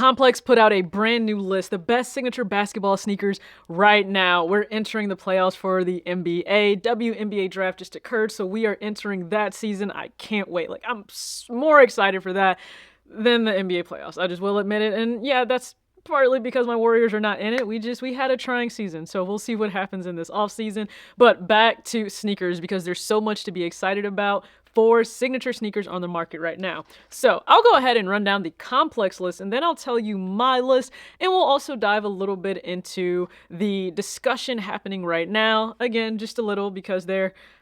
Complex put out a brand new list, the best signature basketball sneakers right now. We're entering the playoffs for the NBA. WNBA draft just occurred, so we are entering that season. I can't wait. Like, I'm more excited for that than the NBA playoffs. I just will admit it. And yeah, that's partly because my Warriors are not in it. We had a trying season, so we'll see what happens in this offseason. But back to sneakers, because there's so much to be excited about for signature sneakers on the market right now. So I'll go ahead and run down the Complex list, and then I'll tell you my list, and we'll also dive a little bit into the discussion happening right now. Again, just a little, because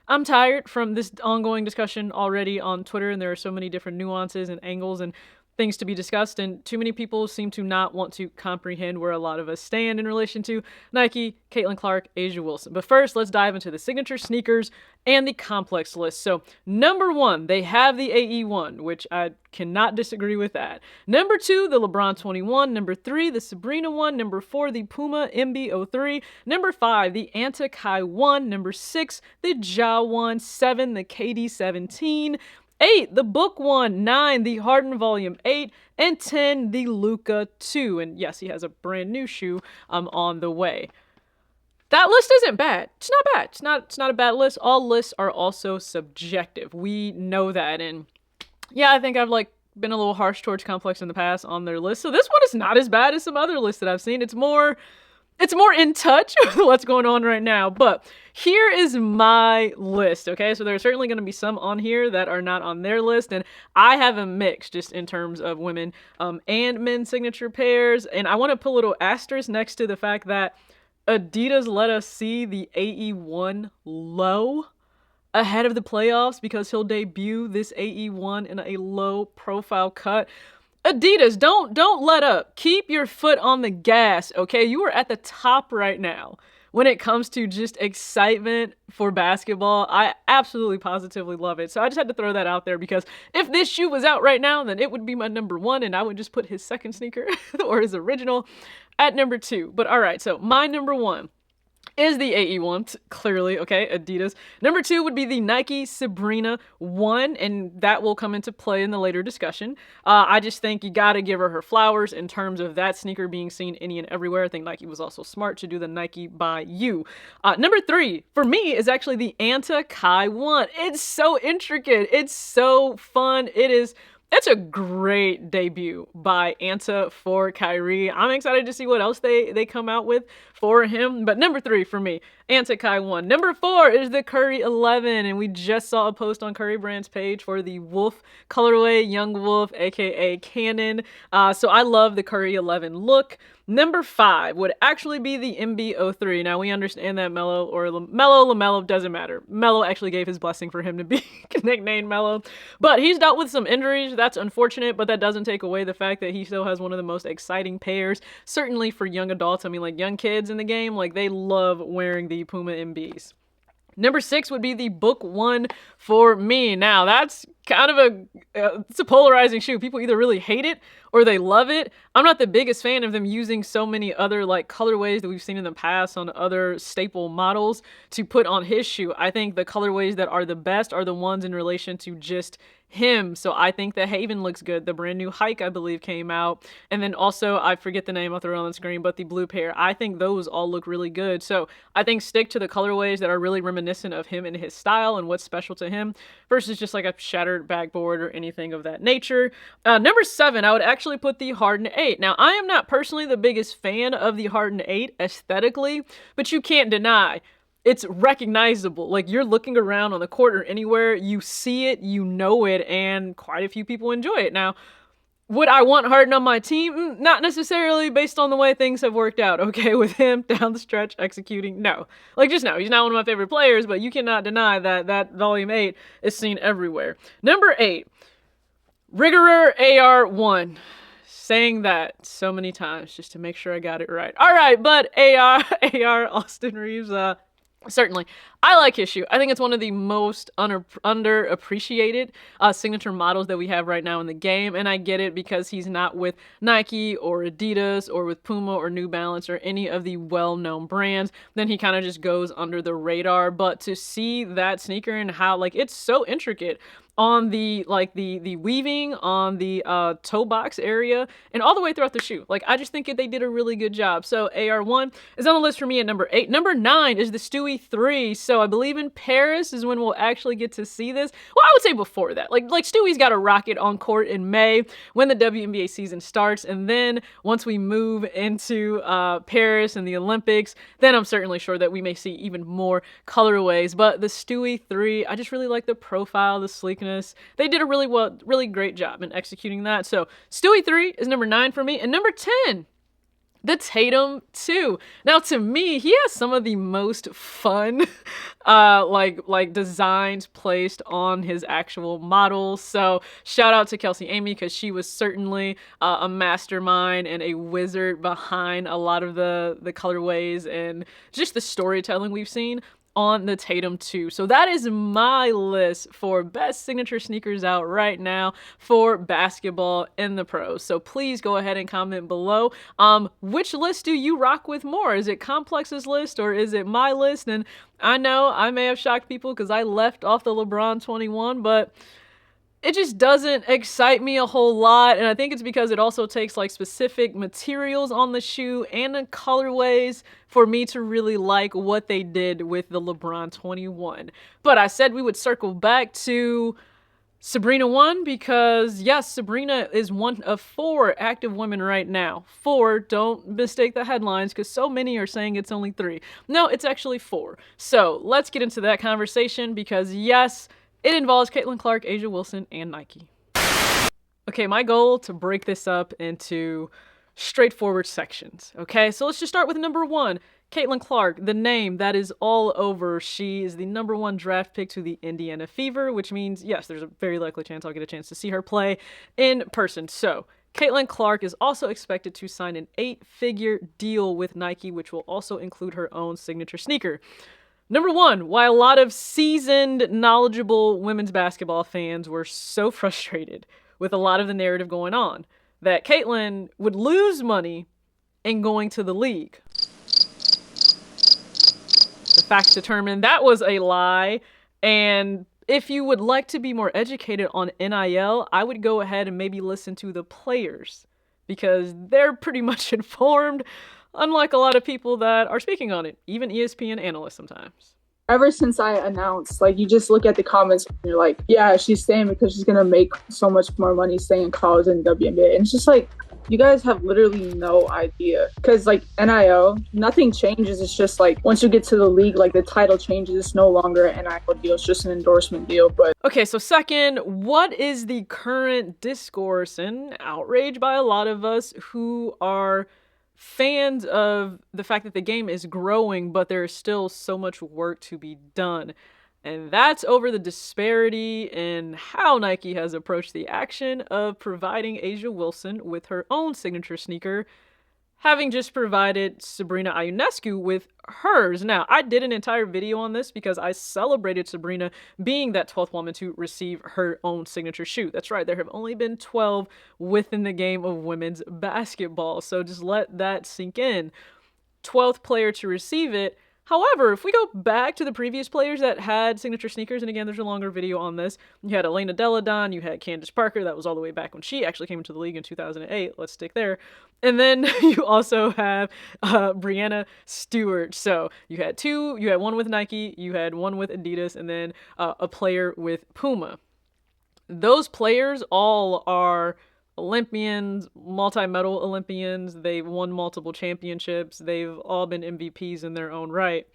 I'm tired from this ongoing discussion already on Twitter, and there are so many different nuances and angles and things to be discussed, and too many people seem to not want to comprehend where a lot of us stand in relation to Nike, Caitlin Clark, A'ja Wilson. But first, let's dive into the signature sneakers and the Complex list. So, number 1, they have the AE1, which I cannot disagree with that. Number 2, the LeBron 21. Number 3, the Sabrina 1. Number 4, the Puma MB03. Number 5, the Anta Kai 1. Number 6, the Ja 1. 7, the KD 17. 8, the Book 1, 9, the Harden Volume 8, and 10, the Luka 2. And yes, he has a brand new shoe on the way. That list isn't bad. It's not bad. It's not a bad list. All lists are also subjective. We know that. And yeah, I think I've been a little harsh towards Complex in the past on their list. So this one is not as bad as some other lists that I've seen. It's more in touch with what's going on right now. But here is my list, okay? So there's certainly going to be some on here that are not on their list, and I have a mix just in terms of women and men's signature pairs. And I want to put a little asterisk next to the fact that Adidas let us see the AE1 low ahead of the playoffs because he'll debut this AE1 in a low profile cut. Adidas, don't let up. Keep your foot on the gas, okay? You are at the top right now when it comes to just excitement for basketball. I absolutely positively love it. So I just had to throw that out there, because if this shoe was out right now, then it would be my number 1, and I would just put his second sneaker or his original at number 2. But all right, so my number 1 is the AE1, clearly, okay, Adidas. Number 2 would be the Nike Sabrina 1, and that will come into play in the later discussion. I just think you gotta give her flowers in terms of that sneaker being seen any and everywhere. I think Nike was also smart to do the Nike by You. Number 3, for me, is actually the Anta Kai 1. It's so intricate. It's so fun. It's a great debut by Anta for Kyrie. I'm excited to see what else they come out with for him. But number 3 for me, Anta Kai 1. Number 4 is the Curry 11. And we just saw a post on Curry Brand's page for the Wolf colorway, Young Wolf, aka Cannon. So I love the Curry 11 look. Number 5 would actually be the MB03. Now, we understand that LaMelo doesn't matter. Melo actually gave his blessing for him to be nicknamed Melo. But he's dealt with some injuries. That's unfortunate, but that doesn't take away the fact that he still has one of the most exciting pairs, certainly for young adults. I mean, young kids in the game, they love wearing the Puma MBs. Number 6 would be the Book 1 for me. Now, that's kind of it's a polarizing shoe. People either really hate it or they love it. I'm not the biggest fan of them using so many other colorways that we've seen in the past on other staple models to put on his shoe. I think the colorways that are the best are the ones in relation to just him. So I think the Haven looks good. The brand new Hike, I believe, came out. And then also, I forget the name, I'll throw it on the screen, but the blue pair. I think those all look really good. So I think stick to the colorways that are really reminiscent of him and his style and what's special to him versus just a shattered backboard or anything of that nature. Number 7, I would actually put the Harden 8. Now, I am not personally the biggest fan of the Harden 8 aesthetically, but you can't deny it's recognizable. You're looking around on the court or anywhere, you see it, you know it, and quite a few people enjoy it. Now, would I want Harden on my team? Not necessarily, based on the way things have worked out, okay, with him down the stretch executing. No. Just no. He's not one of my favorite players, but you cannot deny that Volume 8 is seen everywhere. Number 8, Riggerer AR1. Saying that so many times just to make sure I got it right. All right, but AR Austin Reeves, certainly, I like his shoe. I think it's one of the most underappreciated signature models that we have right now in the game, and I get it because he's not with Nike or Adidas or with Puma or New Balance or any of the well-known brands. Then he kind of just goes under the radar, but to see that sneaker and how, it's so intricate. on the the weaving, on the toe box area, and all the way throughout the shoe. Like, I just think that they did a really good job. So AR1 is on the list for me at number 8. Number 9 is the Stewie 3. So I believe in Paris is when we'll actually get to see this. Well, I would say before that. Like Stewie's got a rocket on court in May when the WNBA season starts, and then once we move into Paris and the Olympics, then I'm certainly sure that we may see even more colorways. But the Stewie 3, I just really like the profile, the sleekness. They did a really great job in executing that. So Stewie 3 is number 9 for me. And number 10, the Tatum 2. Now, to me, he has some of the most fun like designs placed on his actual models. So shout out to Kelsey Amy, because she was certainly a mastermind and a wizard behind a lot of the colorways and just the storytelling we've seen on the Tatum 2. So that is my list for best signature sneakers out right now for basketball in the pros. So please go ahead and comment below. Which list do you rock with more? Is it Complex's list or is it my list? And I know I may have shocked people because I left off the LeBron 21, but it just doesn't excite me a whole lot, and I think it's because it also takes like specific materials on the shoe and the colorways for me to really like what they did with the LeBron 21. But I said we would circle back to Sabrina 1 because, yes, Sabrina is one of 4 active women right now. 4, don't mistake the headlines because so many are saying it's only 3. No, it's actually 4. So let's get into that conversation because, yes, it involves Caitlin Clark, A'ja Wilson, and Nike. Okay, my goal to break this up into straightforward sections. Okay, so let's just start with number 1. Caitlin Clark, the name that is all over. She is the number 1 draft pick to the Indiana Fever, which means, yes, there's a very likely chance I'll get a chance to see her play in person. So Caitlin Clark is also expected to sign an 8-figure deal with Nike, which will also include her own signature sneaker. Number 1, why a lot of seasoned, knowledgeable women's basketball fans were so frustrated with a lot of the narrative going on that Caitlin would lose money in going to the league. The facts determined that was a lie, and if you would like to be more educated on NIL, I would go ahead and maybe listen to the players because they're pretty much informed, unlike a lot of people that are speaking on it, even ESPN analysts sometimes. Ever since I announced, like, you just look at the comments and you're like, yeah, she's staying because she's going to make so much more money staying in college than WNBA. And it's just like, you guys have literally no idea. Because, like, NIL, nothing changes. It's just, like, once you get to the league, like, the title changes. It's no longer an NIL deal. It's just an endorsement deal. But okay, so second, what is the current discourse and outrage by a lot of us who are fans of the fact that the game is growing, but there is still so much work to be done? And that's over the disparity in how Nike has approached the action of providing A'ja Wilson with her own signature sneaker, having just provided Sabrina Ionescu with hers. Now, I did an entire video on this because I celebrated Sabrina being that 12th woman to receive her own signature shoe. That's right, there have only been 12 within the game of women's basketball, so just let that sink in. 12th player to receive it. However, if we go back to the previous players that had signature sneakers, and again, there's a longer video on this, you had Elena Deladon, you had Candace Parker, that was all the way back when she actually came into the league in 2008, let's stick there, and then you also have Breanna Stewart. So you had one with Nike, you had one with Adidas, and then a player with Puma. Those players all are Olympians, multi-medal Olympians. They've won multiple championships. They've all been MVPs in their own right.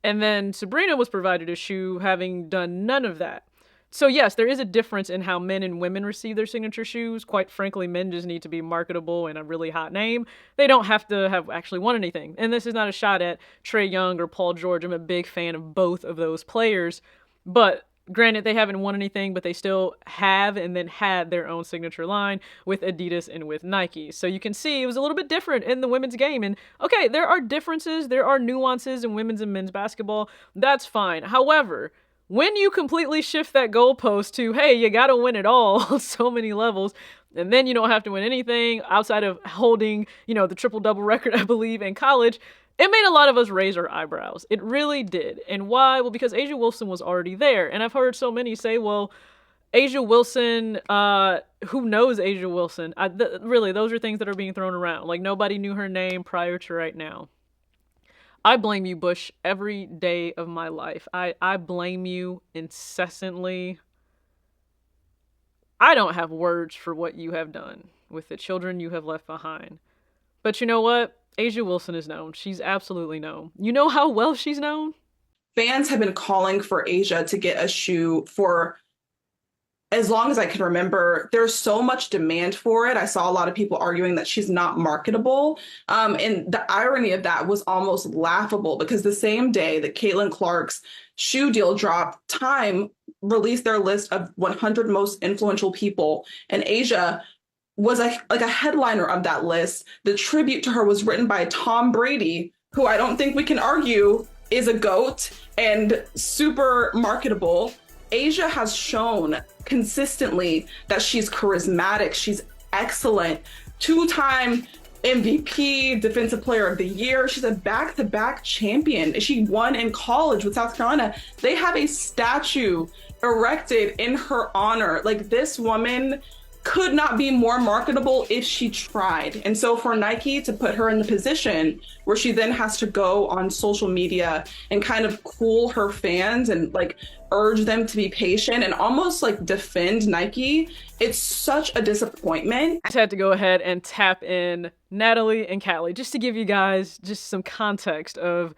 And then Sabrina was provided a shoe having done none of that. So yes, there is a difference in how men and women receive their signature shoes. Quite frankly, men just need to be marketable and a really hot name. They don't have to have actually won anything. And this is not a shot at Trae Young or Paul George. I'm a big fan of both of those players. But granted, they haven't won anything, but they still have and then had their own signature line with Adidas and with Nike. So you can see it was a little bit different in the women's game. And okay, there are differences, there are nuances in women's and men's basketball. That's fine. However, when you completely shift that goalpost to, hey, you got to win it all on so many levels, and then you don't have to win anything outside of holding, the triple-double record, I believe, in college, it made a lot of us raise our eyebrows. It really did. And why? Well, because A'ja Wilson was already there. And I've heard so many say, well, Asia Wilson, who knows Asia Wilson? Really, those are things that are being thrown around. Like, nobody knew her name prior to right now. I blame you, Bush, every day of my life. I blame you incessantly. I don't have words for what you have done with the children you have left behind. But you know what? Asia Wilson is known. She's absolutely known. You know how well she's known? Fans have been calling for Asia to get a shoe for as long as I can remember. There's so much demand for it. I saw a lot of people arguing that she's not marketable. And the irony of that was almost laughable, because the same day that Caitlin Clark's shoe deal dropped, Time released their list of 100 most influential people, and Asia was like a headliner of that list. The tribute to her was written by Tom Brady, who I don't think we can argue is a GOAT and super marketable. Asia has shown consistently that she's charismatic, she's excellent, two-time MVP, Defensive Player of the Year. She's a back-to-back champion. She won in college with South Carolina. They have a statue erected in her honor. Like, this woman could not be more marketable if she tried. And so for Nike to put her in the position where she then has to go on social media and kind of cool her fans and like urge them to be patient and almost like defend Nike, it's such a disappointment. I just had to go ahead and tap in Natalie and Callie just to give you guys just some context of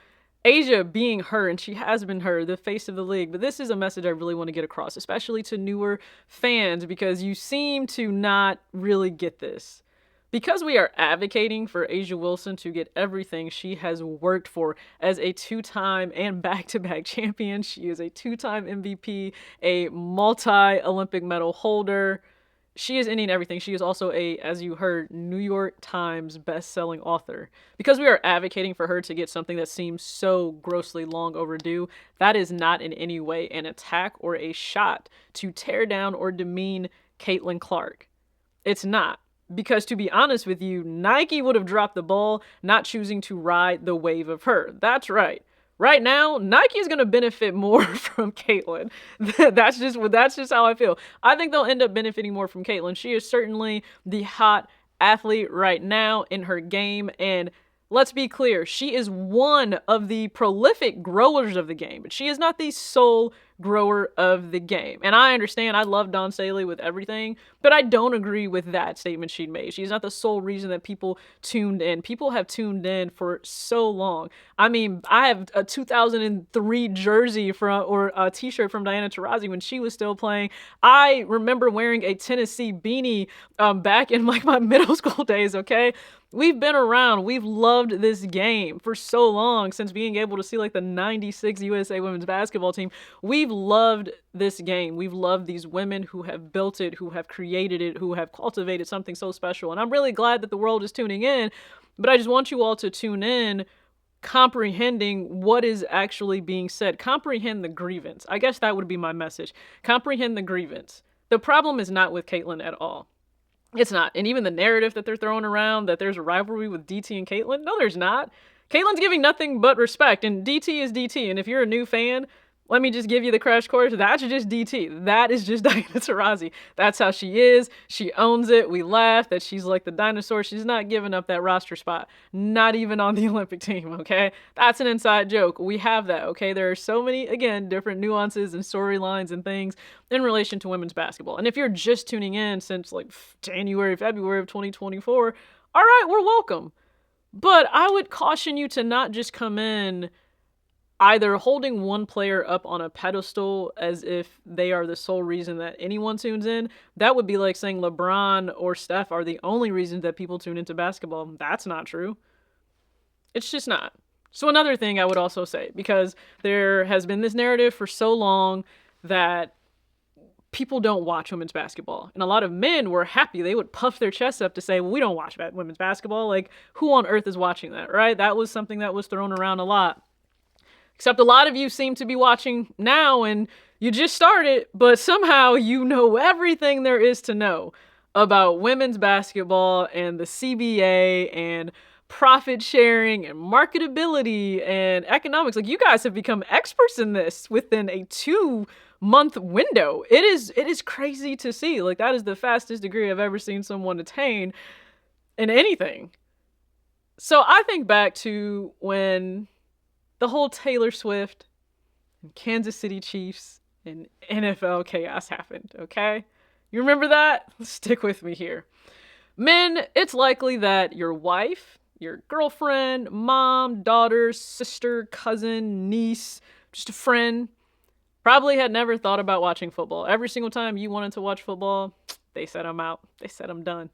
Asia being her, and she has been her, the face of the league. But this is a message I really want to get across, especially to newer fans, because you seem to not really get this. Because we are advocating for Asia Wilson to get everything she has worked for as a two-time and back-to-back champion. She is a two-time MVP, a multi-Olympic medal holder. She is ending everything. She is also a, as you heard, New York Times best-selling author. Because we are advocating for her to get something that seems so grossly long overdue, that is not in any way an attack or a shot to tear down or demean Caitlin Clark. It's not. Because to be honest with you, Nike would have dropped the ball not choosing to ride the wave of her. That's right. Right now, Nike is going to benefit more from Caitlin. that's just how I feel. I think they'll end up benefiting more from Caitlin. She is certainly the hot athlete right now in her game, and let's be clear, she is one of the prolific growers of the game, but she is not the sole grower of the game. And I understand, I love Dawn Staley with everything, but I don't agree with that statement she made. She's not the sole reason that people tuned in. People have tuned in for so long. I mean, I have a 2003 jersey or a t-shirt from Diana Taurasi when she was still playing. I remember wearing a Tennessee beanie back in like my middle school days, okay? We've been around. We've loved this game for so long, since being able to see like the 96 USA women's basketball team. We've loved this game. We've loved these women who have built it, who have created it, who have cultivated something so special. And I'm really glad that the world is tuning in, but I just want you all to tune in, comprehending what is actually being said. Comprehend the grievance. I guess that would be my message. Comprehend the grievance. The problem is not with Caitlin at all. It's not. And even the narrative that they're throwing around that there's a rivalry with DT and Caitlin, no, there's not. Caitlin's giving nothing but respect, and DT is DT. And if you're a new fan, let me just give you the crash course. That's just DT. That is just Diana Taurasi. That's how she is. She owns it. We laugh that she's like the dinosaur. She's not giving up that roster spot. Not even on the Olympic team, okay? That's an inside joke. We have that, okay? There are so many, again, different nuances and storylines and things in relation to women's basketball. And if you're just tuning in since like January, February of 2024, all right, we're welcome. But I would caution you to not just come in either holding one player up on a pedestal as if they are the sole reason that anyone tunes in. That would be like saying LeBron or Steph are the only reasons that people tune into basketball. That's not true. It's just not. So another thing I would also say, because there has been this narrative for so long that people don't watch women's basketball. And a lot of men were happy. They would puff their chests up to say, well, we don't watch women's basketball. Like, who on earth is watching that, right? That was something that was thrown around a lot. Except a lot of you seem to be watching now, and you just started, but somehow you know everything there is to know about women's basketball and the CBA and profit sharing and marketability and economics. Like, you guys have become experts in this within a 2 month window. It is crazy to see. Like, that is the fastest degree I've ever seen someone attain in anything. So I think back to when the whole Taylor Swift and Kansas City Chiefs and NFL chaos happened, okay? You remember that? Stick with me here. Men, it's likely that your wife, your girlfriend, mom, daughter, sister, cousin, niece, just a friend, probably had never thought about watching football. Every single time you wanted to watch football, they said I'm out. They said I'm done.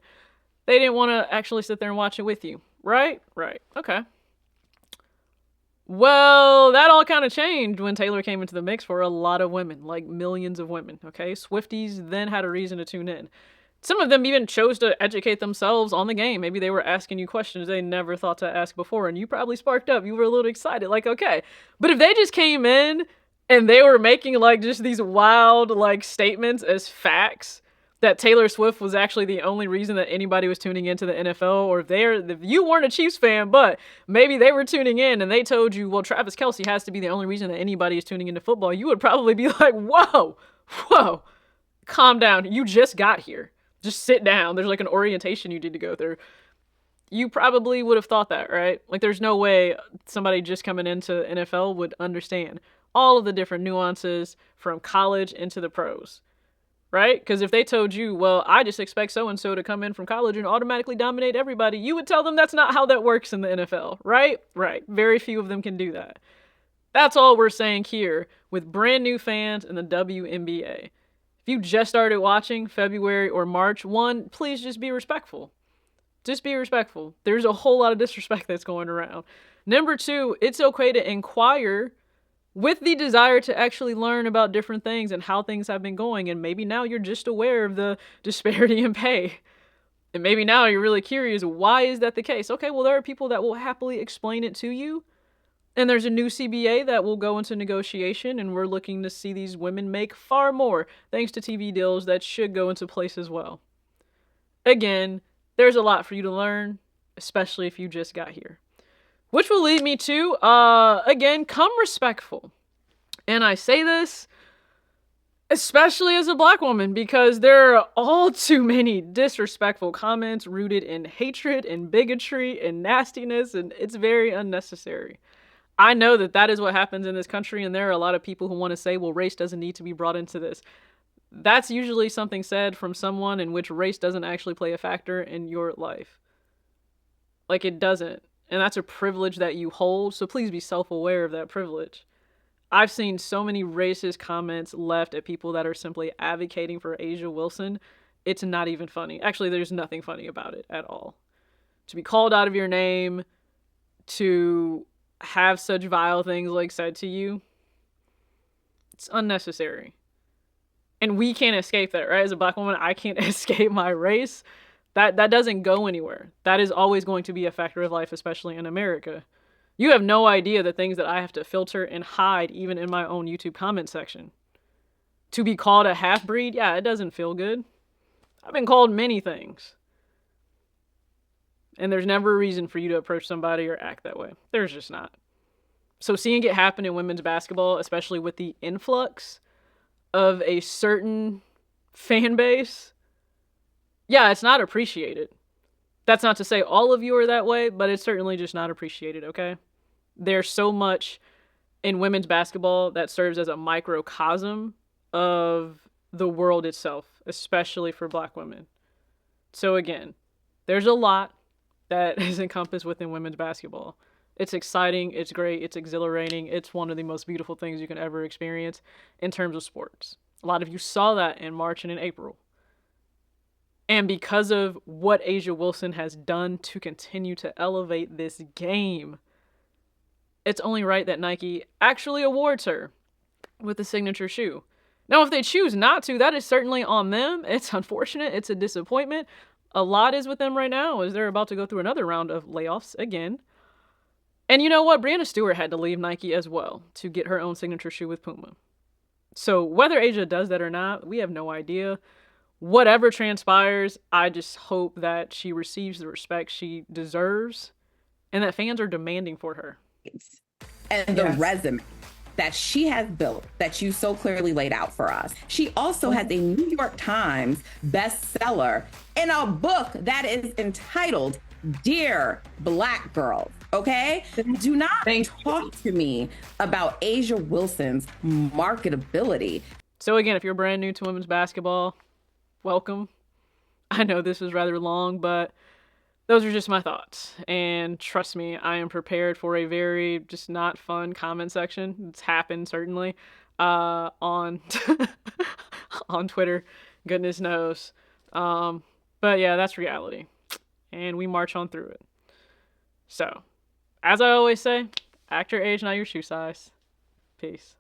They didn't want to actually sit there and watch it with you. Right? Right. Okay. Well, that all kind of changed when Taylor came into the mix for a lot of women, like millions of women, okay? Swifties then had a reason to tune in. Some of them even chose to educate themselves on the game. Maybe they were asking you questions they never thought to ask before, and you probably sparked up. You were a little excited, like, okay. But if they just came in and they were making, like, just these wild, like, statements as facts, that Taylor Swift was actually the only reason that anybody was tuning into the NFL, or if you weren't a Chiefs fan, but maybe they were tuning in and they told you, well, Travis Kelce has to be the only reason that anybody is tuning into football, you would probably be like, whoa, calm down. You just got here. Just sit down. There's like an orientation you need to go through. You probably would have thought that, right? Like, there's no way somebody just coming into NFL would understand all of the different nuances from college into the pros. Right? Because if they told you, well, I just expect so-and-so to come in from college and automatically dominate everybody, you would tell them that's not how that works in the NFL, right? Right. Very few of them can do that. That's all we're saying here with brand new fans in the WNBA. If you just started watching February or March, one, please just be respectful. Just be respectful. There's a whole lot of disrespect that's going around. Number two, it's okay to inquire with the desire to actually learn about different things and how things have been going. And maybe now you're just aware of the disparity in pay. And maybe now you're really curious, why is that the case? Okay, well, there are people that will happily explain it to you. And there's a new CBA that will go into negotiation, and we're looking to see these women make far more thanks to TV deals that should go into place as well. Again, there's a lot for you to learn, especially if you just got here. Which will lead me to, again, come respectful. And I say this especially as a Black woman, because there are all too many disrespectful comments rooted in hatred and bigotry and nastiness, and it's very unnecessary. I know that is what happens in this country, and there are a lot of people who want to say, well, race doesn't need to be brought into this. That's usually something said from someone in which race doesn't actually play a factor in your life. Like, it doesn't. And that's a privilege that you hold, so please be self-aware of that privilege. I've seen so many racist comments left at people that are simply advocating for A'ja Wilson. It's not even funny. Actually, there's nothing funny about it at all. To be called out of your name, to have such vile things like said to you, it's unnecessary. And we can't escape that, right? As a Black woman, I can't escape my race. That doesn't go anywhere. That is always going to be a factor of life, especially in America. You have no idea the things that I have to filter and hide even in my own YouTube comment section. To be called a half-breed, yeah, it doesn't feel good. I've been called many things. And there's never a reason for you to approach somebody or act that way. There's just not. So seeing it happen in women's basketball, especially with the influx of a certain fan base, yeah, it's not appreciated. That's not to say all of you are that way, but it's certainly just not appreciated, okay? There's so much in women's basketball that serves as a microcosm of the world itself, especially for Black women. So again, there's a lot that is encompassed within women's basketball. It's exciting, it's great, it's exhilarating, it's one of the most beautiful things you can ever experience in terms of sports. A lot of you saw that in March and in April. And because of what A'ja Wilson has done to continue to elevate this game, it's only right that Nike actually awards her with the signature shoe. Now, if they choose not to, that is certainly on them. It's unfortunate. It's a disappointment. A lot is with them right now as they're about to go through another round of layoffs again. And you know what? Breanna Stewart had to leave Nike as well to get her own signature shoe with Puma. So whether A'ja does that or not, we have no idea. Whatever transpires, I just hope that she receives the respect she deserves and that fans are demanding for her. And the resume. that she has built that you so clearly laid out for us. She also has a New York Times bestseller in a book that is entitled Dear Black Girls. Okay? Do not talk to me about Asia Wilson's marketability. So again, if you're brand new to women's basketball, welcome. I know this was rather long, but those are just my thoughts. And trust me, I am prepared for a very just not fun comment section. It's happened certainly on on Twitter. Goodness knows. But yeah, that's reality. And we march on through it. So, as I always say, act your age, not your shoe size. Peace.